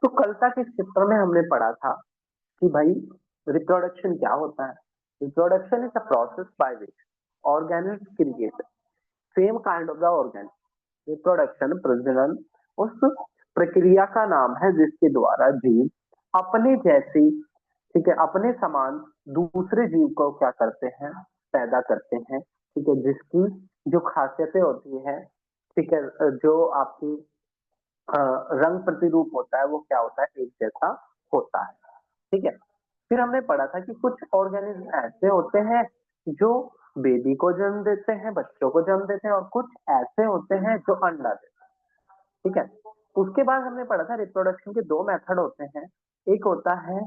तो कल तक इस चित्र में हमने पढ़ा था कि भाई रिप्रोडक्शन क्या होता है। Reproduction is a process by which organism create same kind of the organ. Reproduction प्रजनन उस प्रक्रिया का नाम है जिसके द्वारा जीव अपने जैसी, ठीक है, अपने समान दूसरे जीव को क्या करते हैं, पैदा करते हैं, ठीक है, जिसकी जो खासियतें होती है, ठीक है, जो आपकी अ, रंग प्रतिरूप होता है वो क्या होता है, एक जैसा होता है। ठीक है। फिर हमने पढ़ा था कि कुछ ऑर्गेनिज्म ऐसे होते हैं जो बेबी को जन्म देते हैं, बच्चों को जन्म देते हैं, और कुछ ऐसे होते हैं जो अंडा देते हैं। ठीक है। उसके बाद हमने पढ़ा था रिप्रोडक्शन के दो मेथड होते हैं। एक होता है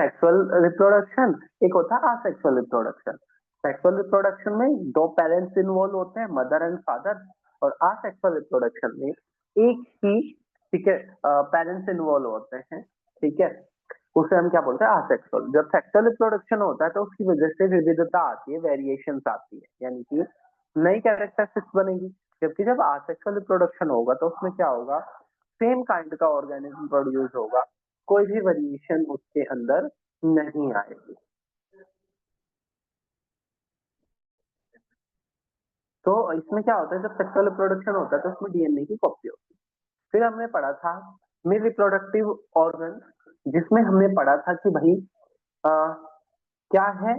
सेक्सुअल रिप्रोडक्शन, एक होता है असेक्सुअल रिप्रोडक्शन। सेक्सुअल रिप्रोडक्शन में दो पेरेंट्स इन्वॉल्व होते हैं, मदर एंड फादर, और असेक्सुअल रिप्रोडक्शन में एक ही, ठीक है, पेरेंट्स इन्वॉल्व होते हैं। ठीक है। उसे हम क्या बोलते हैं, असेक्सुअल। जब सेक्सुअल रिप्रोडक्शन होता है तो उसकी वजह से विविधता आती है, वेरिएशंस आती है, यानी कि नई कैरेक्टरिस्टिक्स बनेगी। जबकि जब असेक्सुअल रिप्रोडक्शन होगा तो उसमें क्या होगा, सेम काइंड का ऑर्गेनिज्म प्रोड्यूस होगा, कोई भी वेरिएशन उसके अंदर नहीं आएगी। तो इसमें क्या होता है, जब सेक्सुअल रिप्रोडक्शन होता है तो उसमें डीएनए की कॉपी होती है। फिर हमने पढ़ा था मेल रिप्रोडक्टिव ऑर्गन, जिसमें हमने पढ़ा था कि भाई आ, क्या है,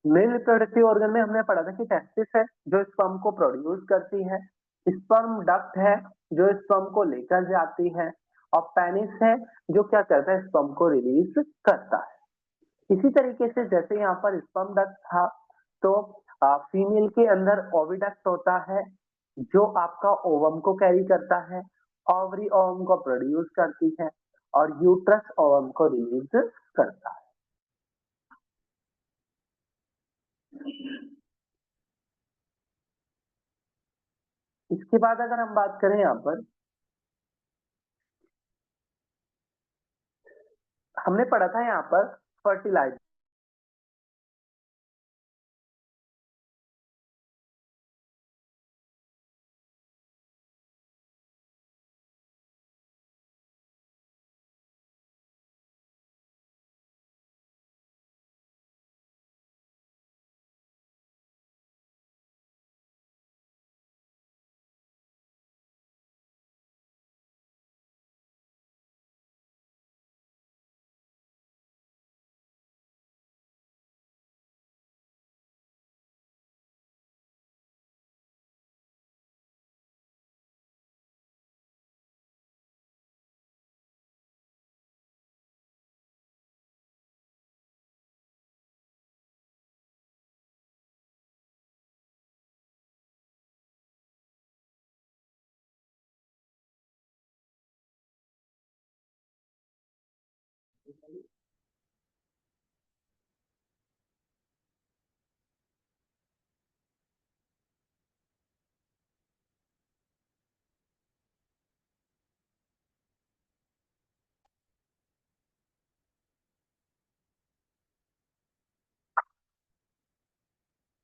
मेल रिप्रोडक्टिव ऑर्गन में हमने पढ़ा था कि टेस्टिस है जो स्पर्म को प्रोड्यूस करती है, स्पर्म डक्ट है जो स्पर्म को लेकर जाती है, और पेनिस है जो क्या करता है, स्पर्म को रिलीज करता है। इसी तरीके से जैसे यहाँ पर स्पर्म डक्ट था, तो फीमेल के अंदर ओविडक्ट होता है जो आपका ओवम को कैरी करता है, ओवरी ओवम को प्रोड्यूस करती है, और यूट्रस ओवम को रिलीज करता है। इसके बाद अगर हम बात करें यहाँ पर, हमने पढ़ा था यहाँ पर फर्टिलाइजर।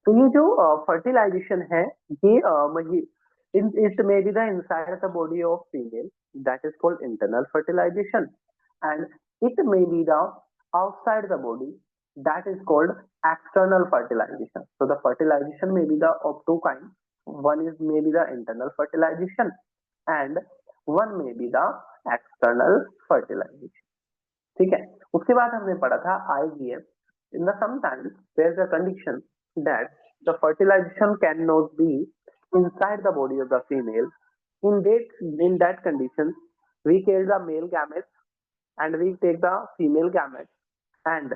तो ये जो फर्टिलाइजेशन है, ये it may be the inside the body of female, that is called internal fertilization, and it may be the outside the body, that is called external fertilization. So the fertilization may be the of two kinds. One is maybe the internal fertilization, and one may be the external fertilization. ठीक है। उसके बाद हमने पढ़ा था IVF. In the sometimes there is a condition that the fertilization can not be inside the body of the female. In that condition, we kill the male gametes and we take the female gametes and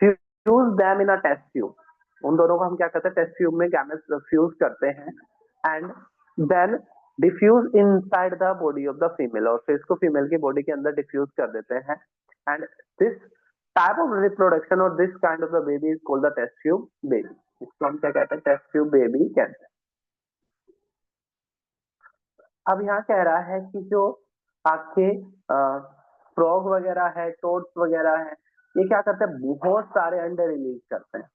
fuse them in a test tube. उन दोनों को हम क्या करते हैं, test tube में gametes fuse करते हैं, and then diffuse inside the body of the female, और फिर इसको फीमेल की बॉडी के अंदर डिफ्यूज कर देते हैं, and this type of reproduction और this kind of the baby is called the test tube baby. इसको हम क्या कहते हैं, टेस्ट ट्यूब बेबी कहते हैं। अब यहाँ कह रहा है कि जो आपके फ्रॉग वगैरह है, टोड्स वगैरह है, ये क्या करते हैं, बहुत सारे अंडे रिलीज करते हैं।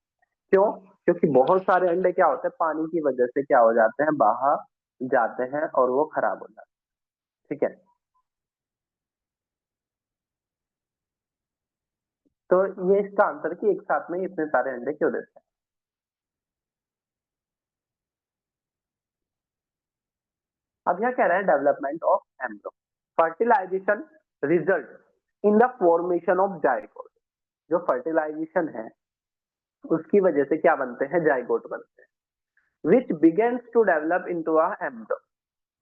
क्यों? क्योंकि बहुत सारे अंडे क्या होते हैं, पानी की वजह से क्या हो जाते हैं, बाहर जाते हैं और वो खराब हो जाते हैं। ठीक है, तो ये इसका आंसर कि एक साथ में इतने सारे अंडे क्यों देते हैं। अब यह कह रहा है development of embryo, fertilization result in the formation of zygote. जो फर्टिलाइजेशन है उसकी वजह से क्या बनते हैं, जाइगोट बनते हैं, which begins to develop into a embryo.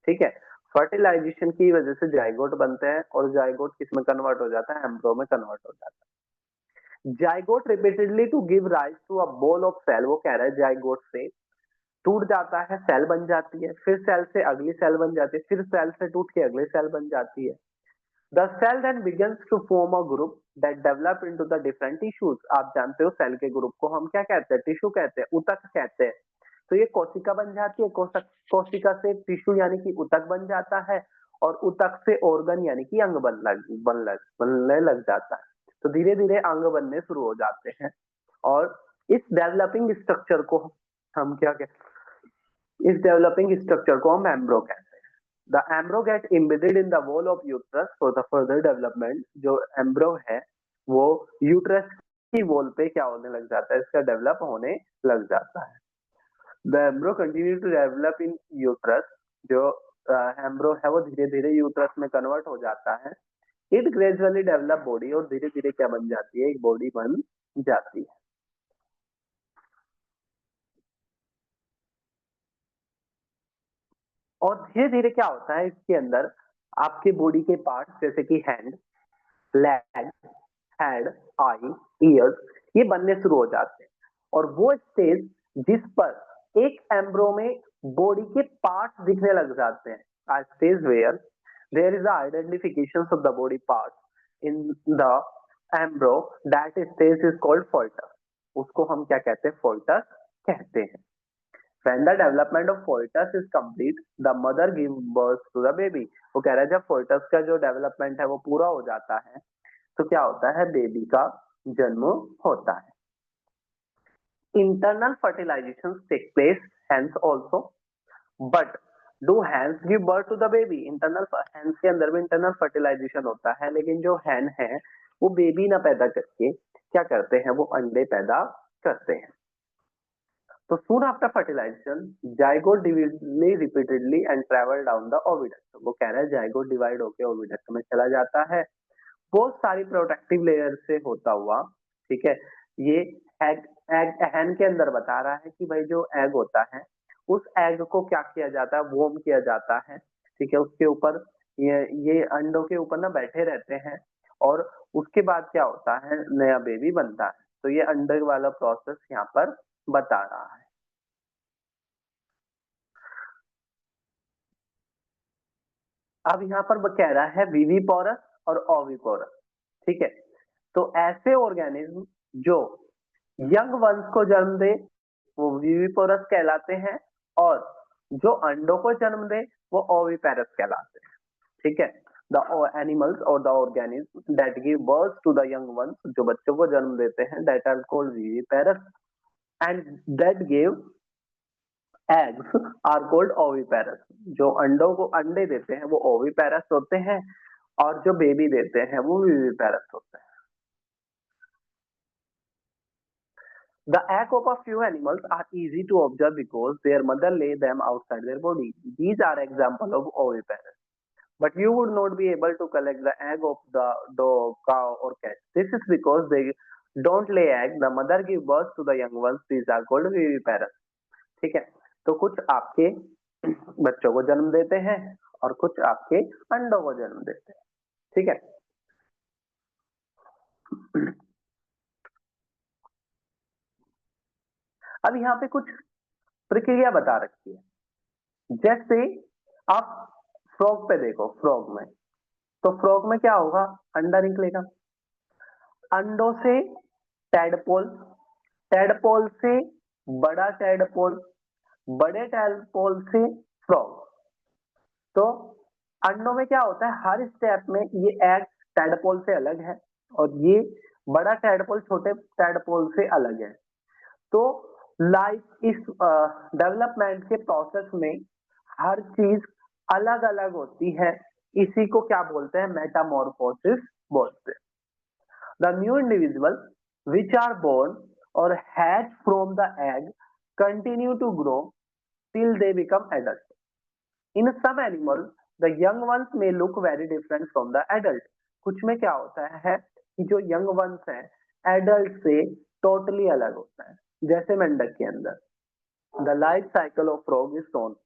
ठीक है, फर्टिलाइजेशन की वजह से जाइगोट बनते हैं और जाइगोट किस में कन्वर्ट हो जाता है, एम्ब्रो में कन्वर्ट हो जाता है। Zygote repeatedly to give rise to a ball of cell, वो कह रहा है जाइगोट से टूट जाता है, सेल बन जाती है, फिर सेल से अगली सेल बन जाती है, फिर सेल से टूट के अगली सेल बन जाती है। The cell then begins to form a group that develop into the different tissues। आप जानते हो सेल के ग्रुप को हम क्या कहते हैं, टिश्यू कहते हैं, ऊतक कहते हैं। तो ये कोशिका बन जाती है, कोशिका से टिश्यू यानी कि ऊतक बन जाता है, और ऊतक से ऑर्गन यानी कि अंग बनने लग जाता है। तो धीरे धीरे अंग बनने शुरू हो जाते हैं, और इस डेवलपिंग स्ट्रक्चर को हम क्या कहते हैं, इस डेवलपिंग स्ट्रक्चर को हम एम्ब्रो कहते हैं। The embryo get embedded in the wall of uterus for the further development। जो एम्ब्रो है वो यूट्रस की वॉल पे क्या होने लग जाता है, इसका डेवलप होने लग जाता है। The embryo continue to develop in uterus। जो एम्ब्रो है वो धीरे धीरे यूट्रस में कन्वर्ट हो जाता है। It gradually develop body, और धीरे धीरे क्या बन जाती है, एक बॉडी बन जाती है। और धीरे धीरे क्या होता है इसके अंदर, आपके बॉडी के पार्ट जैसे कि हैंड, लेग, हेड, आई, ईयर्स, ये बनने शुरू हो जाते हैं। और वो स्टेज जिस पर एक एम्ब्रो में बॉडी के पार्ट्स दिखने लग जाते हैं, a stage where there is identification of the body part in the embryo, that stage is called foetus. उसको हम क्या कहते हैं, फोल्टस कहते हैं। When the development of foetus is complete, the mother gives birth to the baby। वो कह रहा है जब foetus का जो डेवलपमेंट है वो पूरा हो जाता है तो क्या होता है, बेबी का जन्म होता है। Internal fertilization take place hence also, but do hens give birth to the baby? Internal hens के अंदर भी इंटरनल फर्टिलाइजेशन होता है, लेकिन जो hen है वो बेबी ना पैदा करके क्या करते हैं, वो अंडे पैदा करते हैं। तो soon after fertilization, zygote divides repeatedly and travel down the oviduct। वो कह रहा है जाइगोट डिवाइड होकर ओविडक्ट में चला जाता है, बहुत सारी प्रोटेक्टिव लेयर से होता हुआ। ठीक है, ये एग एग हैन के अंदर बता रहा है कि भाई जो एग होता है उस एग को क्या किया जाता है, वोम किया जाता है। ठीक है, उसके ऊपर ये अंडों के ऊपर ना बैठे रहते हैं, और उसके बाद क्या होता है, नया बेबी बनता है। तो ये अंडे वाला प्रोसेस यहाँ पर बता रहा है। अब यहाँ पर वो कह रहा है विविपोरस और ओविपोरस। ठीक है, तो ऐसे ऑर्गेनिज्म जो यंग वंश को जन्म दे वो विविपोरस कहलाते हैं, और जो अंडों को जन्म दे वो ओविपेरस कहलाते हैं। ठीक है, द एनिमल्स और the organism that give birth to the young ones, जो बच्चों को जन्म देते हैं, that are called viviparous, and that give eggs are called oviparous. जो अंडों को अंडे देते हैं वो ओविपेरस होते हैं, और जो बेबी देते हैं वो विविपेरस होते हैं। The egg of a few animals are easy to observe because their mother lay them outside their body। These are example of oviparous, but you would not be able to collect the egg of the dog, cow or cat। This is because they don't lay egg, the mother give birth to the young ones। These are called viviparous। ठीक है, तो कुछ आपके बच्चों को जन्म देते हैं और कुछ आपके अंडों को जन्म देते हैं। ठीक है, अब यहाँ पे कुछ प्रक्रिया बता रखी है। जैसे आप फ्रॉग पे देखो, फ्रॉग में, तो फ्रॉग में क्या होगा, अंडा निकलेगा, अंडों से टैडपोल, टैडपोल से बड़ा टैडपोल, बड़े टैडपोल से फ्रॉग। तो अंडों में क्या होता है, हर स्टेप में ये एग टैडपोल से अलग है, और ये बड़ा टैडपोल छोटे टैडपोल से अलग है। तो लाइक इस डेवलपमेंट के प्रोसेस में हर चीज अलग अलग होती है, इसी को क्या बोलते हैं, मेटामॉर्फोसिस बोलते हैं। The new individual which are born और hatch from the egg continue to grow till they become adult. In some animals, the young ones may look very different from the adult. कुछ में क्या होता है कि जो यंग वंस हैं adult से टोटली अलग होता है। जैसे मेंढक के अंदर the life cycle of frog is shown,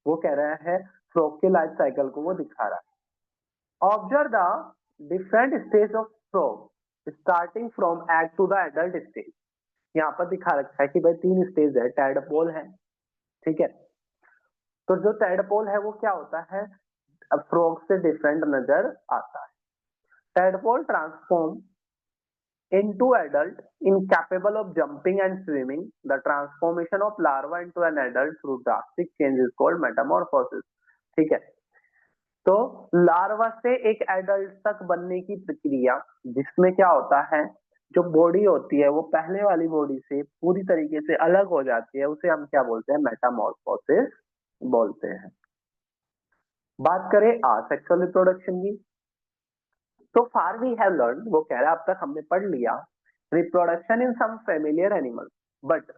वो कह रहा है फ्रॉग के लाइफ साइकिल को वो दिखा रहा है। Observe the different stage of frog starting from egg to the adult stage. यहाँ पर दिखा रखा है कि भाई 3 स्टेज है, टैडपोल है, ठीक है। तो जो टैडपोल है वो क्या होता है, फ्रॉग से डिफरेंट नजर आता है। Tadpole transform into adult incapable of jumping and swimming. The transformation of larva into an adult through drastic change is called metamorphosis. ठीक है, तो लार्वा से एक एडल्ट तक बनने की प्रक्रिया जिसमें क्या होता है, जो बॉडी होती है वो पहले वाली बॉडी से पूरी तरीके से अलग हो जाती है, उसे हम क्या बोलते हैं, मेटामॉर्फोसिस बोलते हैं। बात करें असेक्सुअल रिप्रोडक्शन की, तो फार वी हैव लर्न, वो कह रहा है अब तक हमने पढ़ लिया reproduction in some familiar animals, but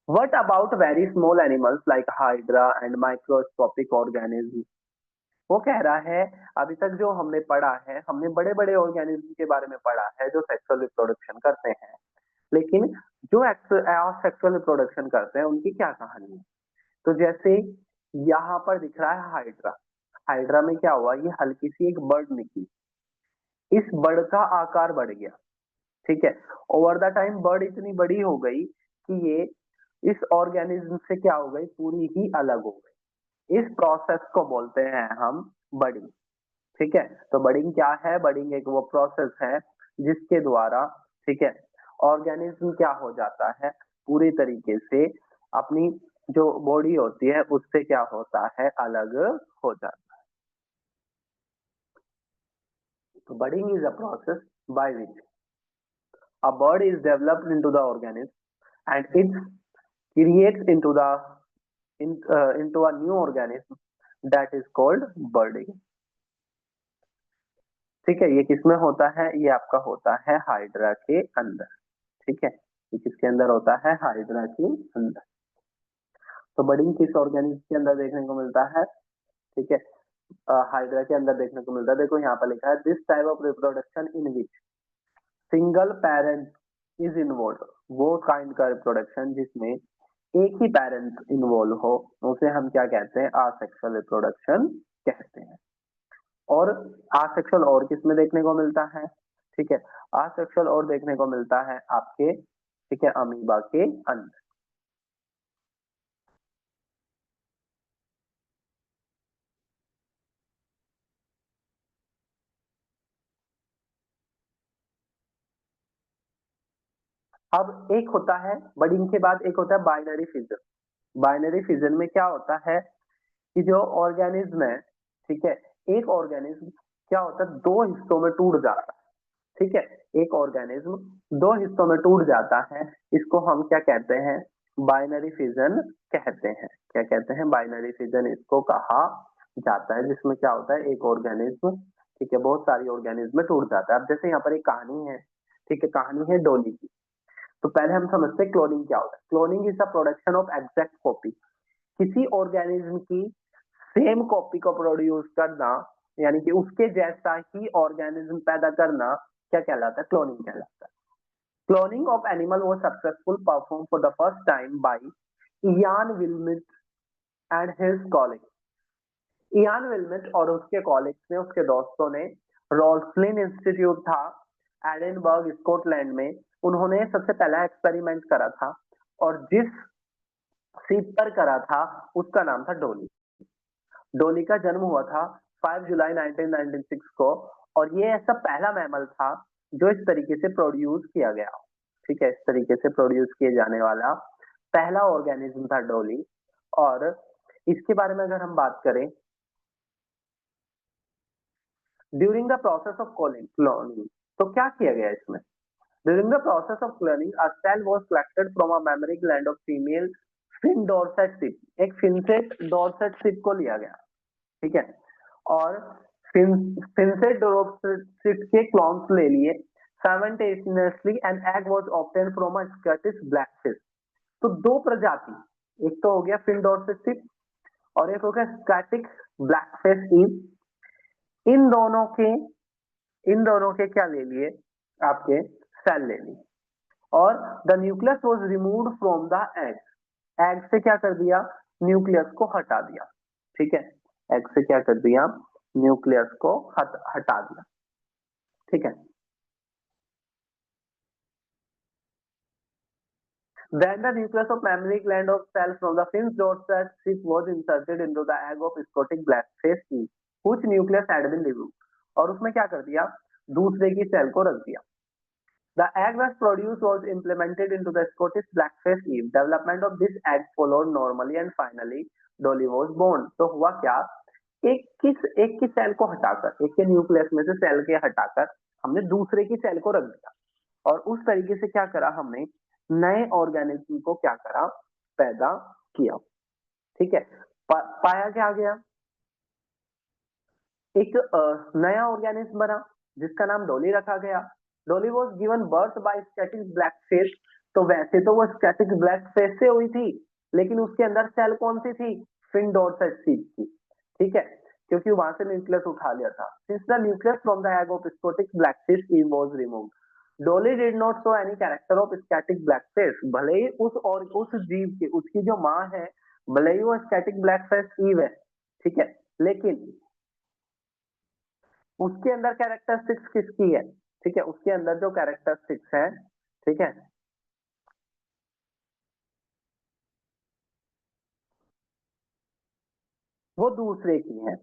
what about very small animals like hydra and microscopic organism. वो कह रहा है अभी तक जो हमने पढ़ा है, हमने बड़े बड़े ऑर्गेनिज्म के बारे में पढ़ा है जो सेक्सुअल रिप्रोडक्शन करते हैं, लेकिन जो सेक्सुअल रिप्रोडक्शन करते हैं उनकी क्या कहानी है। तो जैसे यहाँ पर दिख रहा है हाइड्रा, हाइड्रा में क्या हुआ, ये हल्की सी एक बर्ड निकली, इस बर्ड का आकार बढ़ गया, ठीक है। ओवर द टाइम बर्ड इतनी बड़ी हो गई कि ये इस ऑर्गेनिज्म से क्या हो गई, पूरी ही अलग हो गई। इस प्रोसेस को बोलते हैं हम बडिंग, ठीक है। तो बडिंग क्या है, बडिंग एक वो प्रोसेस है जिसके द्वारा, ठीक है, ऑर्गेनिज्म क्या हो जाता है, पूरी तरीके से अपनी जो बॉडी होती है उससे क्या होता है, अलग हो जाता है। तो budding is a process by which a bud is developed into the organism and it creates into a new organism that is called budding। ठीक है, ये किसमें होता है, ये आपका होता है हाइड्रा के अंदर, ठीक है, ये किसके अंदर होता है, हाइड्रा के अंदर। तो बडिंग किस ऑर्गेनिज्म के अंदर देखने को मिलता है, ठीक है, हाइड्रा के अंदर देखने को मिलता है। देखो यहाँ पर लिखा है this type of reproduction in which single parent is involve, वो काइंड का रिप्रोडक्शन जिसमें एक ही पेरेंट इन्वॉल्व हो उसे हम क्या कहते हैं, आसेक्सुअल रिप्रोडक्शन कहते हैं। और आसेक्सुअल और किसमें देखने को मिलता है, ठीक है, आसेक्सुअल और देखने को मिलता है आपके, ठीक है, अमीबा के अंदर। अब एक होता है बडिंग के बाद एक होता है बाइनरी फिजन। बाइनरी फिजन में क्या होता है कि जो ऑर्गेनिज्म है, ठीक है, एक ऑर्गेनिज्म क्या होता है, दो हिस्सों में टूट जाता है, ठीक है, एक ऑर्गेनिज्म दो हिस्सों में टूट जाता है, इसको हम क्या कहते हैं, बाइनरी फिजन कहते हैं। क्या कहते हैं, बाइनरी फिजन इसको कहा जाता है, जिसमें क्या होता है, एक ऑर्गेनिज्म, ठीक है, बहुत सारी ऑर्गेनिज्म में टूट जाता है। अब जैसे यहाँ पर एक कहानी है, ठीक है, कहानी है डोली की। तो पहले हम समझते हैं क्लोनिंग क्या होता है। Cloning is the production of exact copy, किसी ऑर्गेनिज्म की सेम कॉपी को प्रोड्यूस करना, यानी कि उसके जैसा ही ऑर्गेनिज्म पैदा करना, क्या कहलाता है, क्लोनिंग कहलाता है। Cloning of animal was successful perform for the first time by Ian Wilmut and his colleague. Ian Wilmut और उसके कॉलीग्स ने, उसके दोस्तों ने, रोल्सलिन इंस्टीट्यूट था एडिनबर्ग स्कॉटलैंड में, उन्होंने सबसे पहला एक्सपेरिमेंट करा था और जिस सीप पर करा था उसका नाम था डोली। डोली का जन्म हुआ था 5 जुलाई 1996 को, और ये ऐसा पहला मैमल था जो इस तरीके से प्रोड्यूस किया गया, ठीक है, इस तरीके से प्रोड्यूस किए जाने वाला पहला ऑर्गेनिज्म था डोली। और इसके बारे में अगर हम बात करें, during the process of cloning, तो क्या किया गया इसमें, during the process of cloning a cell was collected from a memory gland of female Finn Dorset sheep, एक फिनसेट डॉर्सेट सिप को लिया गया, ठीक है, और फिनसेट डॉर्सेट के क्लोन्स ले लिए। Simultaneously an egg was obtained from a Scottish blackfish. तो दो प्रजाति, एक तो हो गया फिन डॉर्सेट सिप और एक हो गया स्कॉटिश ब्लैकफिश ईव। इन दोनों के इन दोनों के क्या ले लिए, आपके सेल ले लिए, और the nucleus was removed from the egg. Egg से क्या कर दिया, न्यूक्लियस को हटा दिया, ठीक है, एग से क्या कर दिया, न्यूक्लियस को हटा दिया, ठीक है। Then the nucleus of mammary gland of cell from the Finn's dorsal sheath was inserted into the egg of Scotic blackface eel, whose nucleus had been removed. और उसमें क्या कर दिया, दूसरे की सेल को रख दिया। The egg was produced was implemented into the Scottish blackface eel. Development of this egg followed normally and finally Dolly was born. तो हुआ क्या, एक की सेल को हटाकर, एक के न्यूक्लियस में से सेल के हटाकर हमने दूसरे की सेल को रख दिया, और उस तरीके से क्या करा हमने, नए ऑर्गेनिज्म को क्या करा, पैदा किया, ठीक है। पाया क्या गया, एक नया ऑर्गेनिज्म बना जिसका नाम डॉली रखा गया। Dolly was given birth by static blackfish. तो वैसे तो वो स्टैटिक ब्लैकफिश से हुई थी, लेकिन उसके अंदर सेल कौन सी थी, फिन डॉर्सेट सीप की, ठीक है, क्योंकि वहां से न्यूक्लियस उठा लिया था। Since the nucleus from the egg of Scottish blackfish was removed, Dolly did not show any character of static blackfish. भले ही उस जीव की, उसकी जो माँ है, भले ही वो स्टैटिक ब्लैकफिश ईव है, ठीक है, लेकिन उसके अंदर कैरेक्टरिस्टिक्स किसकी है, ठीक है, उसके अंदर जो कैरेक्टरिस्टिक्स है, ठीक है, वो दूसरे की है।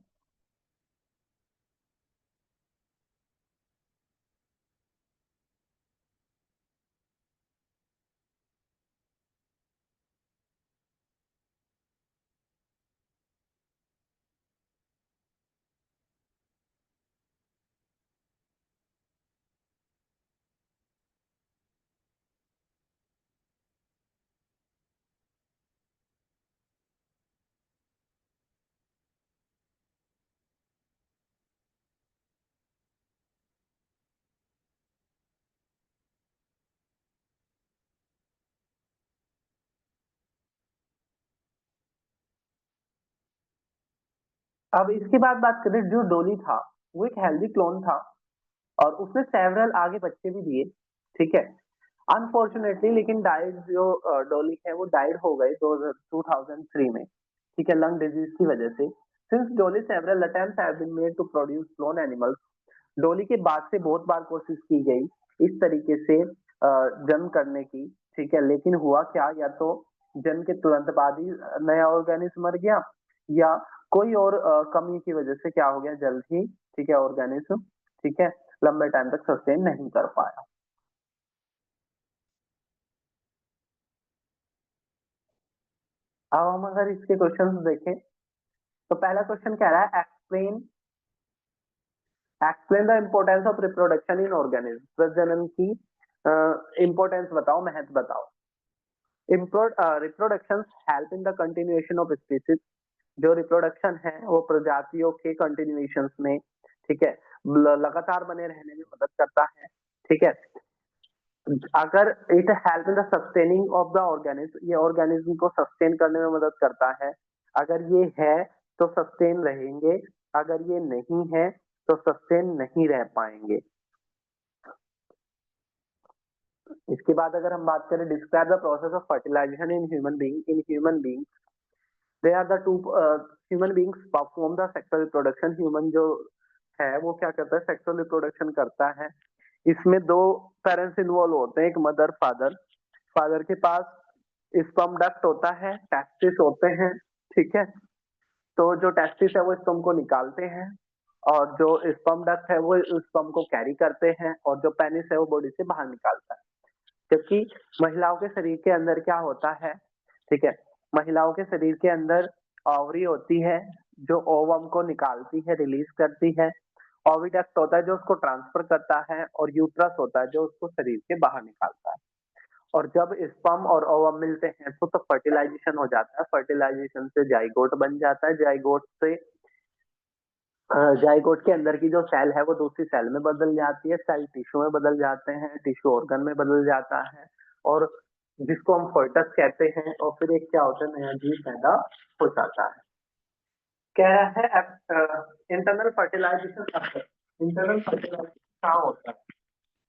अब इसके बाद बात करें, जो डोली था वो एक हेल्दी क्लोन था और उसने सेवरल आगे बच्चे भी दिए, ठीक है। अनफॉर्चुनेटली लेकिन डाइड, जो डोली है वो डाइड हो गए 2003 में, ठीक है, लंग डिजीज की वजह से। Since Dolly several attempts have been made to produce clone animals. Dolly के बाद से बहुत बार कोशिश की गई इस तरीके से जन्म करने की, ठीक है, लेकिन हुआ क्या, या तो जन्म के तुरंत बाद ही नया ऑर्गेनिज्म मर गया, या कोई और कमी की वजह से क्या हो गया, जल्द ही, ठीक है, ऑर्गेनिज्म, ठीक है, लंबे टाइम तक सस्टेन नहीं कर पाया। अब हम अगर इसके क्वेश्चंस देखें, तो पहला क्वेश्चन कह रहा है, explain the importance of reproduction in organism. प्रजनन की इम्पोर्टेंस बताओ, महत्व बताओ। Reproduction help in the continuation of species. जो रिप्रोडक्शन है वो प्रजातियों के कंटिन्यूएशन में, ठीक है, लगातार बने रहने में मदद करता है, ठीक है। अगर it help in the sustaining of the organism, ये ऑर्गेनिज्म को सस्टेन करने में मदद करता है। अगर ये है तो सस्टेन रहेंगे, अगर ये नहीं है तो सस्टेन नहीं रह पाएंगे। इसके बाद अगर हम बात करें, describe the process of fertilization in human being. In human being they are the two human beings perform the sexual reproduction. Human जो है वो क्या करता है, सेक्सुअल रिप्रोडक्शन करता है। इसमें दो पेरेंट्स इन्वॉल्व होते हैं, एक मदर, फादर। फादर के पास स्पर्म डक्ट होता है, टेस्टिस होते हैं, ठीक है। तो जो टेस्टिस है वो स्पर्म को निकालते हैं, और जो स्पर्म डक्ट है वो स्पर्म को कैरी करते हैं, और जो पेनिस है वो बॉडी से बाहर निकालता है। जबकि महिलाओं के शरीर के अंदर क्या होता है, ठीक है, महिलाओं के शरीर के अंदर ओवरी होती है जो ओवम को निकालती है, रिलीज करती है। ओविडक्ट होता है जो उसको ट्रांसफर करता है, और यूट्रस होता है जो उसको शरीर के बाहर निकालता है। और जब स्पर्म और ओवम मिलते हैं तो फर्टिलाइजेशन हो जाता है, फर्टिलाइजेशन से जाइगोट बन जाता है, जाइगोट से जाइगोट के अंदर की जो सेल है वो दूसरी सेल में बदल जाती है, सेल टिश्यू में बदल जाते हैं, टिश्यू ऑर्गन में बदल जाता है, और जिसको हम फोइटस कहते हैं, और फिर एक क्या होता है, नया जीव पैदा हो जाता है। कह रहा है इंटरनल फर्टिलाइजेशन, इंटरनल फर्टिलाइजेशन कहाँ होता है?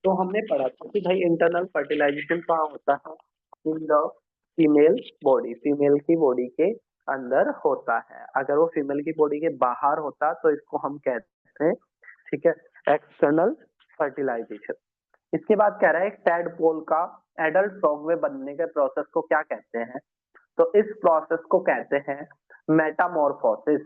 तो हमने पढ़ा था कि भाई इंटरनल फर्टिलाइजेशन कहाँ होता है, in the female body, female की बॉडी के अंदर होता है। अगर वो फीमेल की बॉडी के बाहर होता तो इसको हम कहते हैं, ठीक है, एक्सटर्नल फर्टिलाइजेशन। इसके बाद कह रहा है टैडपोल का एडल्ट फ्रॉग में बनने के प्रोसेस को क्या कहते हैं? तो इस प्रोसेस को कहते हैं Metamorphosis.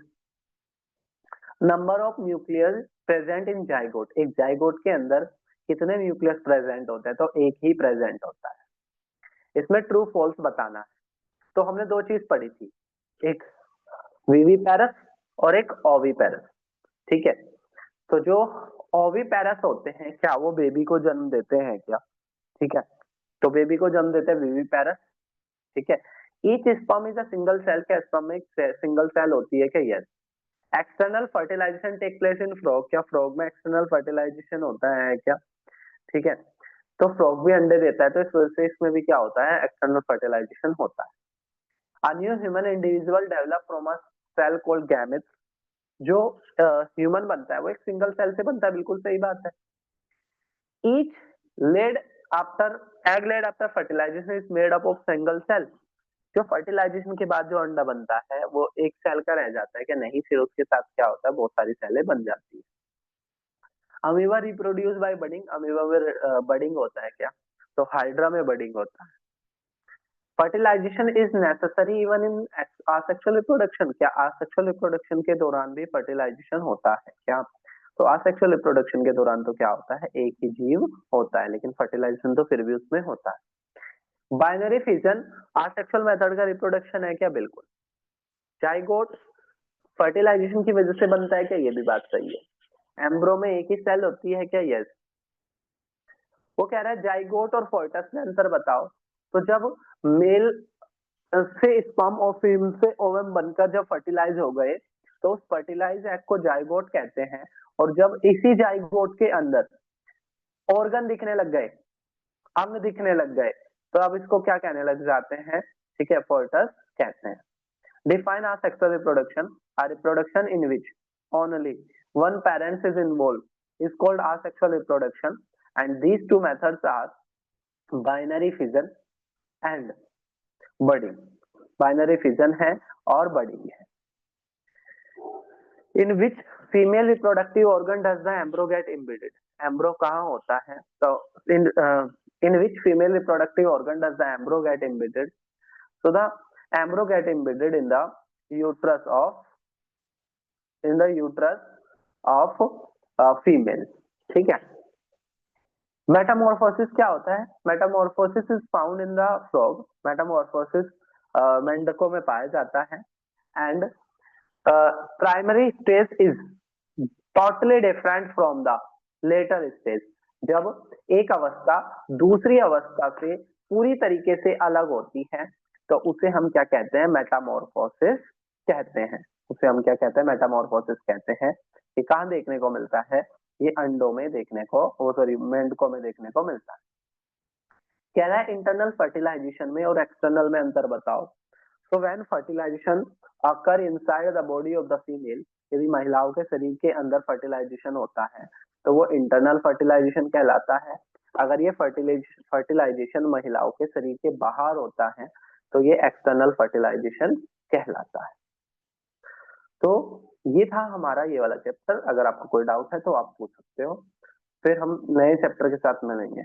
Number of nucleus present in zygote, एक जाइगोट के अंदर कितने न्यूक्लियस प्रेजेंट होते हैं? तो एक ही प्रेजेंट होता है। इसमें ट्रू फॉल्स बताना है। तो हमने दो चीज पढ़ी थी, एक विविपेरस और एक ओविपेरस, ठीक है। तो जो ओविपेरस होते हैं, क्या वो बेबी को जन्म देते हैं क्या? ठीक है, तो बेबी को जन्म देते हैं विविपेरस, ठीक है। Each sperm is a single cell, क्या स्पर्म में एक सिंगल सेल होती है क्या? Yes. External fertilization take place in frog, क्या फ्रॉग में एक्सटर्नल फर्टिलाइजेशन होता है क्या? ठीक है, तो फ्रॉग भी अंडे देता है, तो इस वजह से इसमें भी क्या होता है, एक्सटर्नल फर्टिलाइजेशन होता है। A new human individual develop from a cell called gametes, जो ह्यूमन बनता है वो एक सिंगल सेल से बनता है, बिल्कुल सही बात है। Each laid after egg laid after fertilization is made up of single cell, जो फर्टिलाइजेशन के बाद जो अंडा बनता है वो एक सेल का रह जाता है क्या? नहीं, फिर उसके साथ क्या होता है, बहुत सारी सेलें बन जाती है। Amoeba reproduce by budding, amoeba में बडिंग होता है क्या? तो हाइड्रा में बडिंग होता है। Fertilization is necessary even in asexual reproduction, क्या आसेक्सुअल रिप्रोडक्शन के दौरान भी फर्टिलाइजेशन होता है क्या? तो आसेक्सुअल रिप्रोडक्शन के दौरान तो क्या होता है, एक ही जीव होता है, लेकिन फर्टिलाइजेशन तो फिर भी उसमें होता है। बाइनरी फिजन आसेक्सुअल मेथड का रिप्रोडक्शन है क्या? बिल्कुल। जाइगोट फर्टिलाइजेशन की वजह से बनता है क्या? ये भी बात सही है। एम्ब्रो में एक ही सेल होती है क्या? यस। वो कह रहा है जाइगोट और फोर्टस में अंतर बताओ। तो जब मेल से स्पर्म और फीमेल से ओवम बनकर जब फर्टिलाइज हो गए, तो उस फर्टिलाइज एग को जाइगोट कहते हैं। और जब इसी जाइगोट के अंदर ऑर्गन दिखने लग गए, अंग दिखने लग गए, तो अब इसको क्या कहने लग जाते हैं? ठीक है, फोर्टस कहते हैं। Define asexual reproduction, a reproduction in which only one parent is involved is called asexual reproduction, and these two methods are binary fission and budding। Binary fission है और बडिंग है। In which female reproductive organ does the embryo get embedded, embryo कहाँ होता है? तो in which female reproductive organ does the embryo get embedded? so the embryo get embedded in the uterus of female, ठीक है। Metamorphosis क्या होता है? Metamorphosis is found in the frog, metamorphosis मेंढकों में पाया जाता है। And primary stage is totally different from the later stage, जब एक अवस्था दूसरी अवस्था से पूरी तरीके से अलग होती है, तो उसे हम क्या कहते हैं? मेटामॉर्फोसिस कहते हैं। उसे हम क्या कहते हैं? मेटामॉर्फोसिस कहते हैं। ये कहाँ देखने को मिलता है? ये अंडों में देखने को, वो सॉरी मेंढकों में देखने को मिलता है। कह रहा है इंटरनल फर्टिलाइजेशन में और एक्सटर्नल में अंतर बताओ। So when fertilization occur inside the body of the female, यदि महिलाओं के शरीर के अंदर फर्टिलाइजेशन होता है तो वो इंटरनल फर्टिलाइजेशन कहलाता है। अगर ये फर्टिलाइजेशन महिलाओं के शरीर के बाहर होता है तो ये एक्सटर्नल फर्टिलाइजेशन कहलाता है। तो ये था हमारा ये वाला चैप्टर। अगर आपको कोई डाउट है तो आप पूछ सकते हो, फिर हम नए चैप्टर के साथ मिलेंगे।